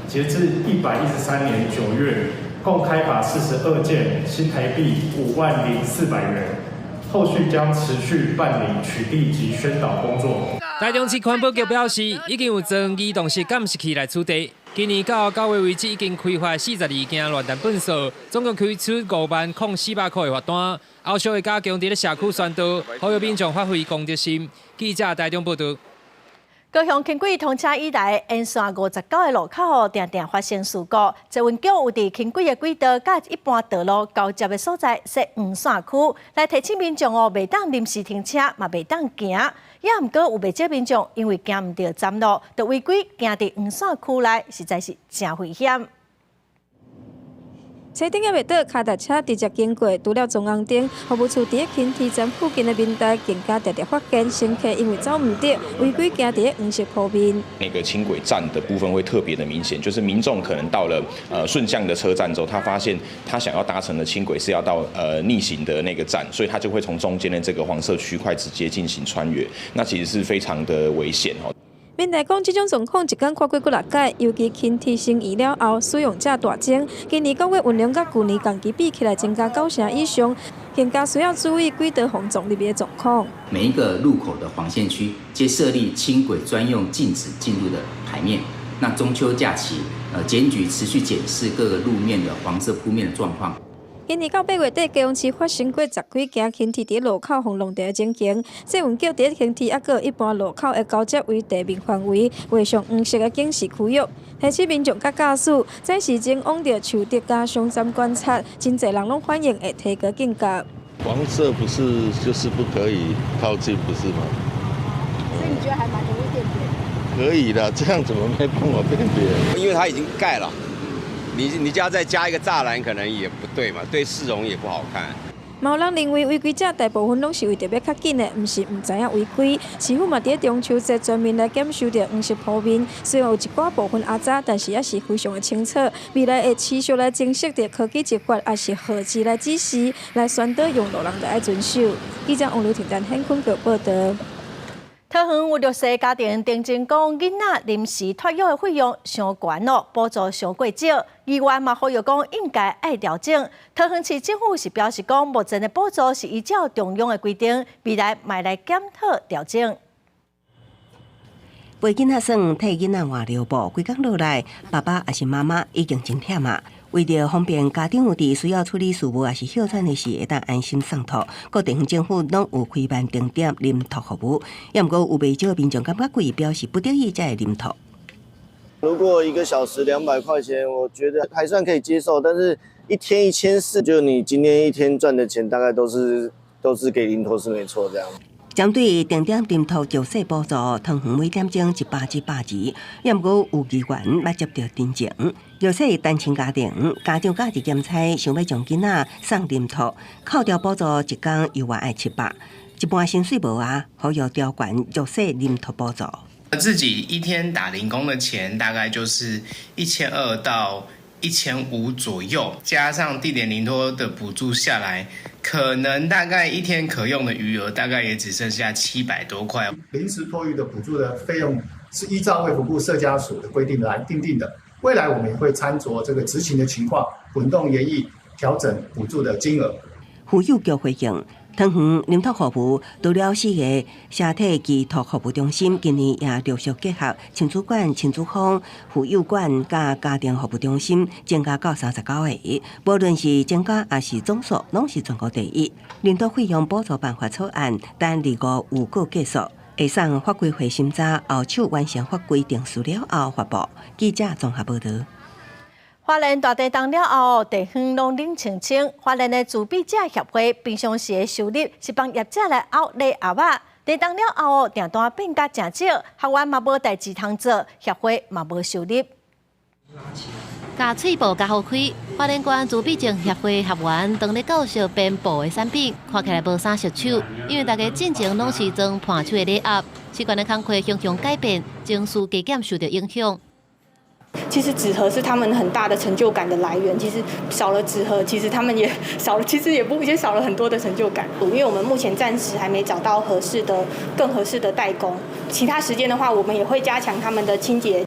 截至113年9月，共开罚42件，新台币50400元。后续将持续办理取缔及宣导工作。台中市环保局表示，已经有装移动式监视器来处理。今年到9月为止，已经开发42件乱弹垃圾，总共开出50400块的罚单。后续会加强伫咧社区宣导，呼吁民众发挥公德心。记者台中报道。高雄轻轨通车以来，沿线59个路口常常发生事故。捷运局有伫轻轨的轨道甲一般道路交接的所在设黄线区，来提醒民众袂当临时停车，嘛袂当行。也毋过有袂少民众因为行毋到站路，就违规行伫黄线区内，实在是真危险。车顶也袂倒，脚踏车直接经过，除了中央灯，服务处伫轻铁站附近的民代更加常常发现乘客因为走唔得，违规行伫黄色路面。那个轻轨站的部分会特别的明显，就是民众可能到了顺向的车站之后，他发现他想要搭乘的轻轨是要到逆行的那个站，所以他就会从中间的这个黄色区块直接进行穿越，那其实是非常的危险哦。民代讲，这种状况一天看过6届，尤其轻铁升移了后，使用者大增。今年9月运量甲去年同期比起来增加9成以上，更加需要注意轨道防撞入面的状况。每一个路口的黄线区皆设立轻轨专用禁止进入的牌面。那中秋假期，检局持续检视各个路面的黄色铺面的状况。今年到8月底，高雄市发生过10几件轻铁伫路口防弄地的情形。捷运局伫轻铁还有一般路口的交接为地面范围，画上黄色的警示区域，提醒民众甲驾驶在时间往着树德加上站观察，真侪人拢反映会提高警觉。黄色不是就是不可以靠近，不是吗？所以你觉得还蛮容易辨别？可以的，这样怎么没帮我辨别？因为它已经盖了。你就要再加一个栅栏，可能也不对嘛，对市容也不好看。嘛有人认为违规者大部分拢是为着要较紧的，毋是毋知影违规。市府嘛伫中秋节专门来检收着黄色铺面，虽然有一寡部分阿早，但是也是非常的清楚。未来会持续来精细着科技执法，也是号志来指示，来宣导用路人就爱遵守。记者王刘婷、陈显坤报道。桃园有弱势家庭定情讲，囡仔临时托育的费用上悬咯，补助上过少。议员嘛呼吁讲，应该爱调整。桃园市政府是表示讲，目前的补助是依照中央的规定，未来卖来检讨调整。陪囡仔耍替囡仔换尿布，规工落来，爸爸也是妈妈已经真忝啊。为着方便家长有伫需要处理事务也是哮喘的时，会当安心送托，各地方政府拢有开办定点临托服务。也毋过有袂少民众感觉贵，表示不得已才会临托。如果1个小时200块钱，我觉得还算可以接受，但是一天1400，就你今天一天赚的钱，大概都是给临托是没错这样。针对定点临托弱势补助，桃园每点钟100至800，也毋过有议员要接到真情。弱势单亲家庭，家长假日兼差，想要将囡仔送临托，扣掉补助一工又外爱700，一般薪水无啊，呼吁调悬弱势临托补助。自己一天打零工的钱大概就是1200到1500左右，加上地点临托的补助下来，可能大概一天可用的余额大概也只剩下700多块。临时托育的补助的费用是依照卫福部社家署的规定来订定的，未来我们也会参照这个执行的情况，滚动研议调整补助的金额。妇幼局回应。桃园临托服务除了4个社体寄托服务中心，今年也陆续结合亲子馆、亲子坊、妇幼馆加家庭服务中心，增加到39个。无论是增加还是总数，拢是全国第一。临托费用补助办法草案，等25有个结束，会送法规会审查后手完成法规定书了后发布。记者综合报道。花莲大地震了后，地方拢冷清清。花莲的自闭者协会平常时的收入是帮业者来熬礼盒仔。地震了后，订单变甲真少，学员嘛无代志通做，协会嘛无收入。甲喙部甲好开，花莲县自闭症协会学员当咧教授编布的产品，看起来无啥熟手，因为大家进前拢是装盘手的礼盒，习惯的工课形象改变，情绪加减受到影响。其实纸盒是他们很大的成就感的来源。其实少了纸盒，其实他们也少了，其实也少了很多的成就感。因为我们目前暂时还没找到更合适的代工。其他时间的话，我们也会加强他们的清洁。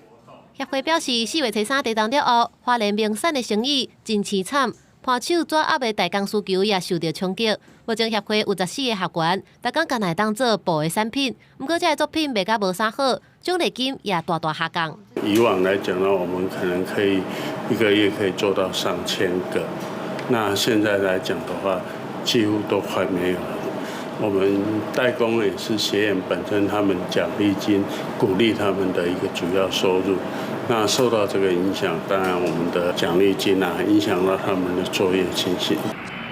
协会表示，4月初3地震了后，花莲名产的生意真凄惨，盘手纸盒的代工需求也受到冲击。目前协会有14个学员，大家敢来当做布的产品，不过这个作品卖甲无啥好，奖励金也大大下降。以往来讲呢，我们可能可以1个月可以做到上千个，那现在来讲的话，几乎都快没有了。我们代工也是协研本身他们奖励金鼓励他们的一个主要收入。那受到这个影响，当然我们的奖励金影响到他们的作业情形。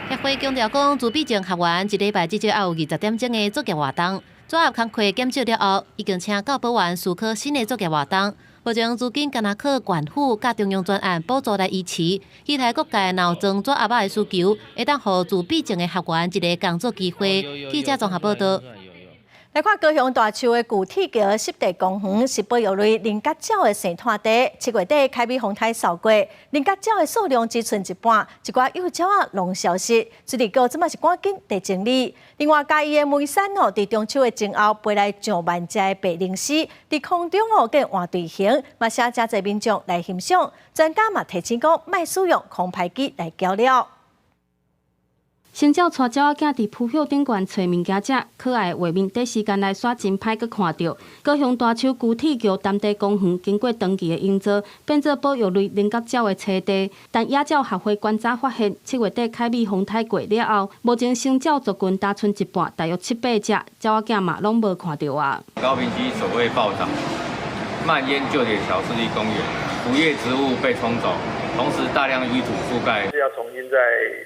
协会强调讲，自闭症学员一礼拜至少要有20点钟的作业活动。作业工课减少了后，已经请教保员思考新的作业活动。目前资金敢若靠县府甲中央专案补助来维持，期待各界若有装作盒仔的需求，会当予自闭症的学员一个工作机会。记者综合报道。来看高雄大树的古铁桥湿地公园是保育类菱角鸟的生态地，7月底开辟风台扫过，菱角鸟的数量只剩一半，一寡幼鸟仔拢消失，水利局即马是赶紧地整理。另外，嘉义的梅山伫中秋的前后飞来上万只的白灵狮，伫空中跟换队形，嘛写真侪民众来欣赏。专家嘛提醒讲，莫使用空拍机来交了。先照带鸟仔囝伫铺叶顶悬找物件食，可爱的画面短时间内刷真歹，佮看到。高雄大树旧铁桥淡地公园经过长期的营造，变做保育类菱角鸟的栖地。但野鸟协会观察发现，7月底开辟风台过了后，目前生鸟族群大剩一半，大约7-8只，鸟仔囝嘛拢无看到啊。高屏溪首位暴涨，蔓延旧铁桥湿地公园，腐叶植物被冲走。同时，大量淤土覆盖，是要重新再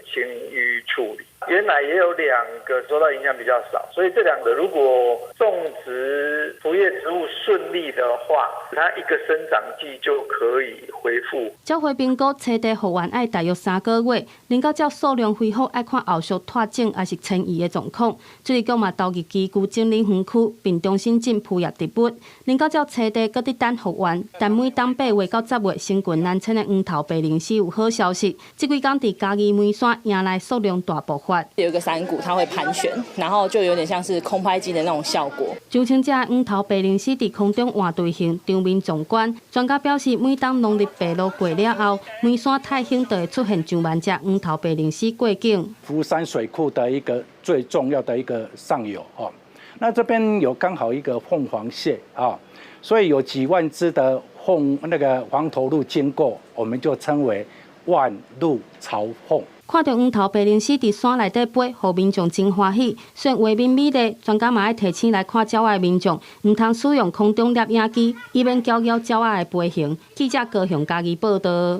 清淤处理。原来也有2个受到影响比较少，所以这2个如果种植浮叶植物顺利的话，它一个生长季就可以恢复。照会评估初地复原爱大约3个月，能到照数量恢复，爱看后续拓展还是迁移的状况。水利局嘛，投入基旧整理园区，并重新进铺叶植物，能到照初地搁伫等复原。但每当8月到10月，生菌难清的黄头白灵虱有好消息，这几天伫嘉义梅山迎来数量大爆发。有一个山谷，它会盘旋，然后就有点像是空拍机的那种效果。就像这黄头白灵虱伫空中换队形，场面壮观。专家表示，每当农历白露过了后，梅山太兴就会出现上万只黄头白灵虱过境。福山水库的一个最重要的一个上游哦，那这边有刚好一个凤凰蟹啊，所以有几万只的黄头鹭经过，我们就称为万鹭朝凤。看到黄头白灵虱伫山内底飞，互民众真欢喜。虽然画面美丽，专家嘛爱提醒来看鸟仔的民众，唔通使用空中摄影机，以免搅扰鸟仔的飞行。记者高雄嘉义报道。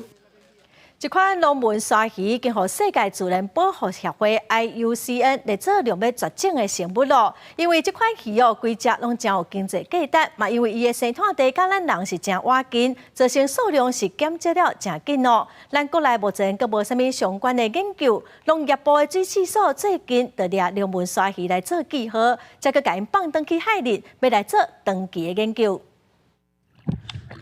这款龙纹鲨鱼经互世界自然保护协会 IUCN 列做量要绝种的生物咯。因为这款鱼规只拢真有经济价值，嘛因为伊的生态地甲咱人是真倚近，造成数量是减少了真紧咯。咱国内目前阁无啥物相关的研究，农业部的水试所最近就掠龙纹鲨鱼来做记号，再佮因放转去海里，要来做长期的研究。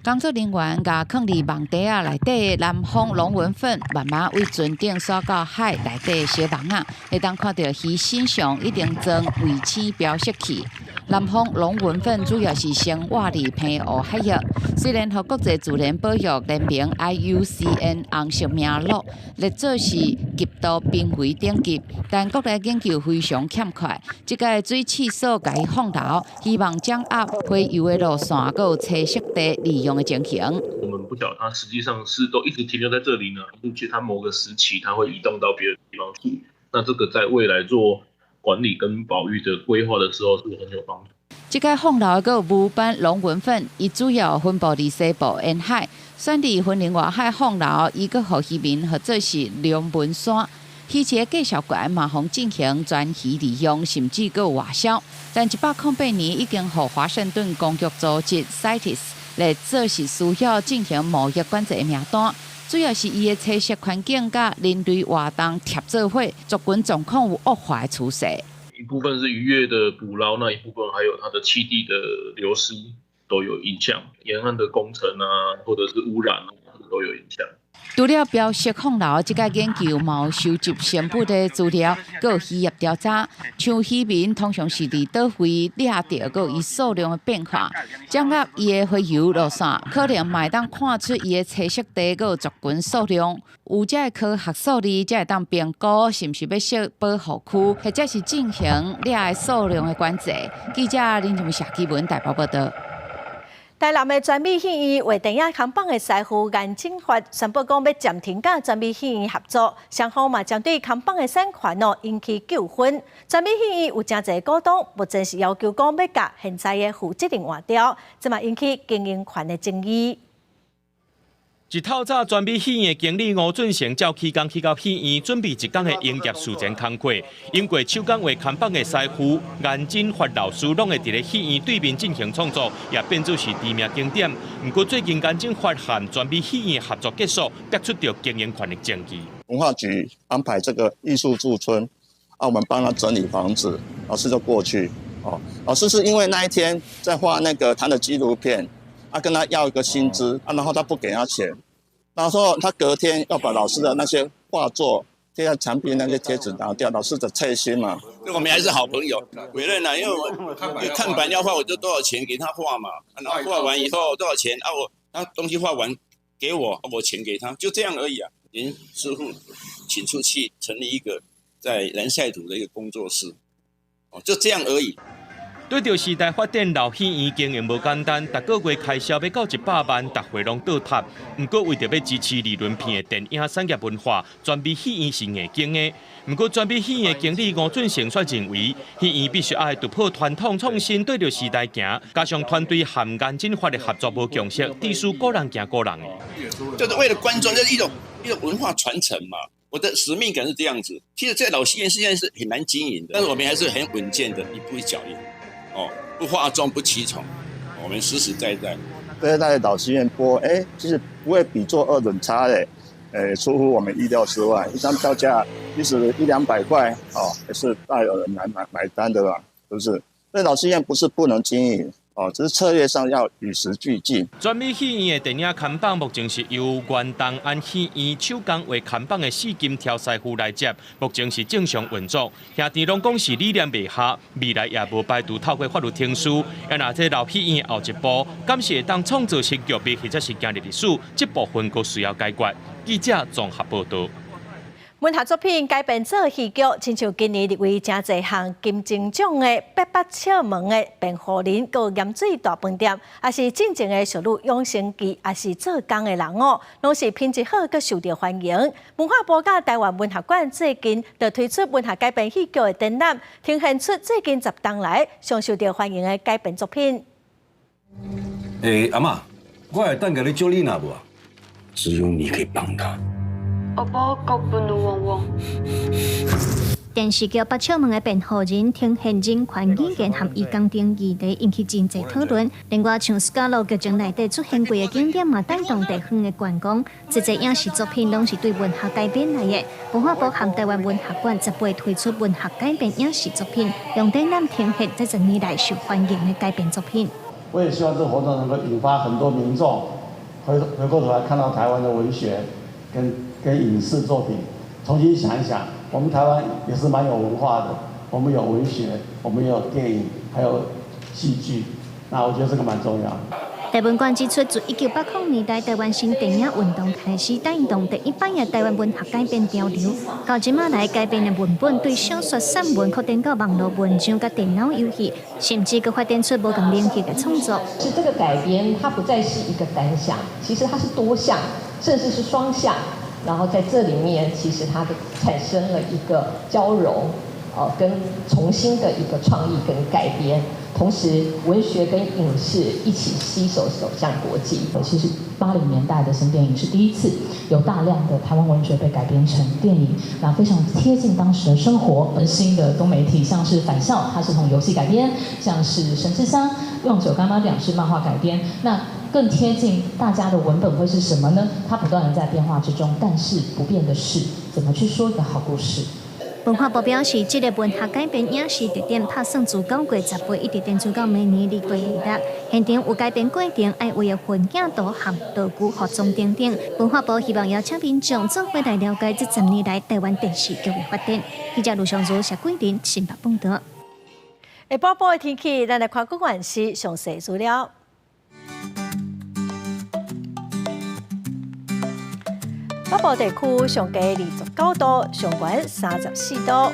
工作人员甲放入网袋啊内底的南方龙纹粉，慢慢为船顶刷到海内底的小网啊，会当看到鱼身上一定装卫星标识器。南方龙纹粉主要是生活里平湖海域，虽然和国际自然保育联盟 IUCN 红色名录列做是极度濒危等级，但国内研究非常欠缺。这个水试所甲伊放流，希望掌握洄游的路线，还有棲息地利用的情形。我们不晓得它实际上是都一直停留在这里呢，并且它某个时期它会移动到别的地方去。那这个在未来做管理跟保育的规划的时候是很有帮助。这个放流个无斑龙纹粉，伊主要分布伫西部沿海，选伫云林外海放流，伊个互渔民或者是龙纹山。鱼市介绍员嘛，互进行全鱼利用，甚至个外销。但108年已经互华盛顿工业组织 CITES 来做是需要进行贸易管制的名单。主要是伊的栖息环境甲人类活动贴做伙，族群状况有恶化的趋势。一部分是渔业的捕捞，那一部分还有它的栖地的流失都有影响，沿岸的工程啊，或者是污染都有影响。除了标识放流，这个研究嘛有收集生物的资料，还有渔业调查。像渔民通常是伫倒位掠到，还有伊数量的变化，掌握伊的洄游路线，可能嘛会当看出伊的栖息地，还有族群数量。有这个科学数字，才会当评估是毋是要设保护区，或者是进行掠的数量的管制。记者林俊霞基本台北报道。台南的全美戏院为电影扛棒的师傅颜金发宣布讲要暂停甲全美戏院合作，双方嘛针对扛棒的产权引起纠纷。全美戏院有真侪股东，目前是要求讲要甲现在的负责人换掉，这嘛引起经营权的争议。一透早，全美戏院的经理吴俊成照起工去到戏院，准备一天的营业时间工课。因过手工画看板的师傅颜金发老师，拢会伫咧戏院对面进行创作，也变作是知名景点。不过最近颜金发和全美戏院合作结束，逼出着经营权的争议。文化局安排这个艺术驻村，我们帮他整理房子，老师就过去。老师是因为那一天在画那个他的纪录片。跟他要一个薪资然后他不给他钱，然后他隔天要把老师的那些画作贴在墙壁那些贴纸拿掉，老师的菜心嘛。我们还是好朋友，委任因为我看板要画，我就多少钱给他画嘛，然后画完以后多少钱他东西画完给我，我钱给他，就这样而已啊。连师傅请出去成立一个在南晒图的一个工作室，就这样而已。对着时代发展老戏院经营无简单，逐个月开销要到100万，逐回拢倒塌。不过为着要支持理论片的电影产业文化，全美戏院是硬经的。不过全美戏院的经理吴俊成却认为，戏院必须爱突破传统创新，对着时代行，加上团队和颜金发的合作无共识，必须个人行个人的。就是为了观众，就是一种文化传承嘛。我的使命感是这样子。其实这老戏院现在是很难经营的，但是我们还是很稳健的，一步一脚印，不哗众不取宠，我们实实在在。在老戏院播，其实不会比做2轮差的，出乎我们意料之外。一张票价其实100-200块，也是大有人来买单的啦，是不是？所以老戏院不是不能经营。只是策略上要与时俱进。全美戏院的电影看板目前是由原东安戏院手工画看板的4金调师傅来接，目前是正常运作。兄弟拢讲是理念未合，未来也无排除透过法律听诉。那这老戏院后一步，敢是会当创造新剧本，或者是今日历史，这部分佫需要解决。记者综合报道。文学作品改编做戏剧，亲像今年入围真侪项金钟奖的《八百笑门》的《辩护人》，佮盐水大饭店，也是进前的《小鹿养生记》，也是做工的人哦，拢是品质好，佮受到欢迎。文化部甲台湾文学馆最近就推出文学改编戏剧的展览，呈现出最近10档来上受到欢迎的改编作品。阿嬷，我会等甲你救丽娜不？只有你可以帮她。我无国本的汪汪。电视剧《八笑门》的辩护人呈现人权语言和移工等议题，引起真侪讨论。另外，像《斯卡罗》剧情内底出现过的景点，嘛带动地方的观光。这些影视作品拢是对文学改编来的。文化部和台湾文学馆则会推出文学改编影视作品，用展览呈现这10年来受欢迎的改编作品。我也希望这个活动能够引发很多民众回过头来看到台湾的文学跟影视作品，重新想一想，我们台湾也是蛮有文化的，我们有文学，我们有电影，还有戏剧，那我觉得这个蛮重要。台文馆指出，自1980年代台湾新电影运动开始，带动第一版的台湾文学改编潮流。到今仔来改编的文本，对小说、散文扩展到网络文章、甲电脑游戏，甚至佮发展出无共联系的创作。是这个改编，它不再是一个单项，其实它是多项，甚至是双项。然后在这里面，其实它产生了一个交融，跟重新的一个创意跟改编。同时，文学跟影视一起携手走向国际。其实80年代的新电影是第一次有大量的台湾文学被改编成电影，那非常贴近当时的生活。新的多媒体，像是返校，它是从游戏改编；像是神之乡用酒干妈讲是漫画改编。那更贴近大家的文本会是什么呢？它不断的在变化之中，但是不变的是怎么去说一个好故事。文化部表示，这个文学改编影视地点拍算自9月10日一直延续到明年2月2日。现场有改编过程，爱为环境导和道具服装等等。文化部希望邀请民众做伙来了解这10年来台湾电视剧的发展。记者卢尚如、谢桂林、新北报道。下晡报的天气，咱来看各县市详细资料。北部地区上低29度，上悬34度；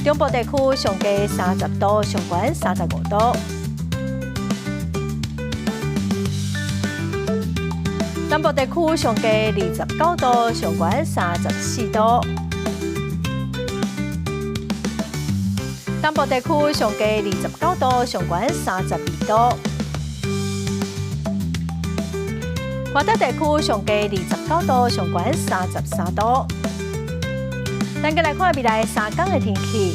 中部地区上低30度，上悬35度；南部地区上低29度，上悬34度；东部地区上低29度，上悬32度。华东地区上低29度，上悬33度。咱再来看未来3天的天气。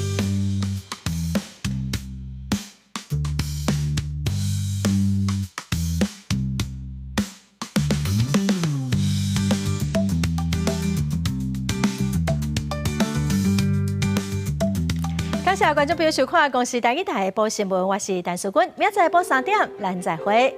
感谢观众朋友收看《公视台语台报新闻》，我是陈淑君，明仔载下晡3点，咱再会。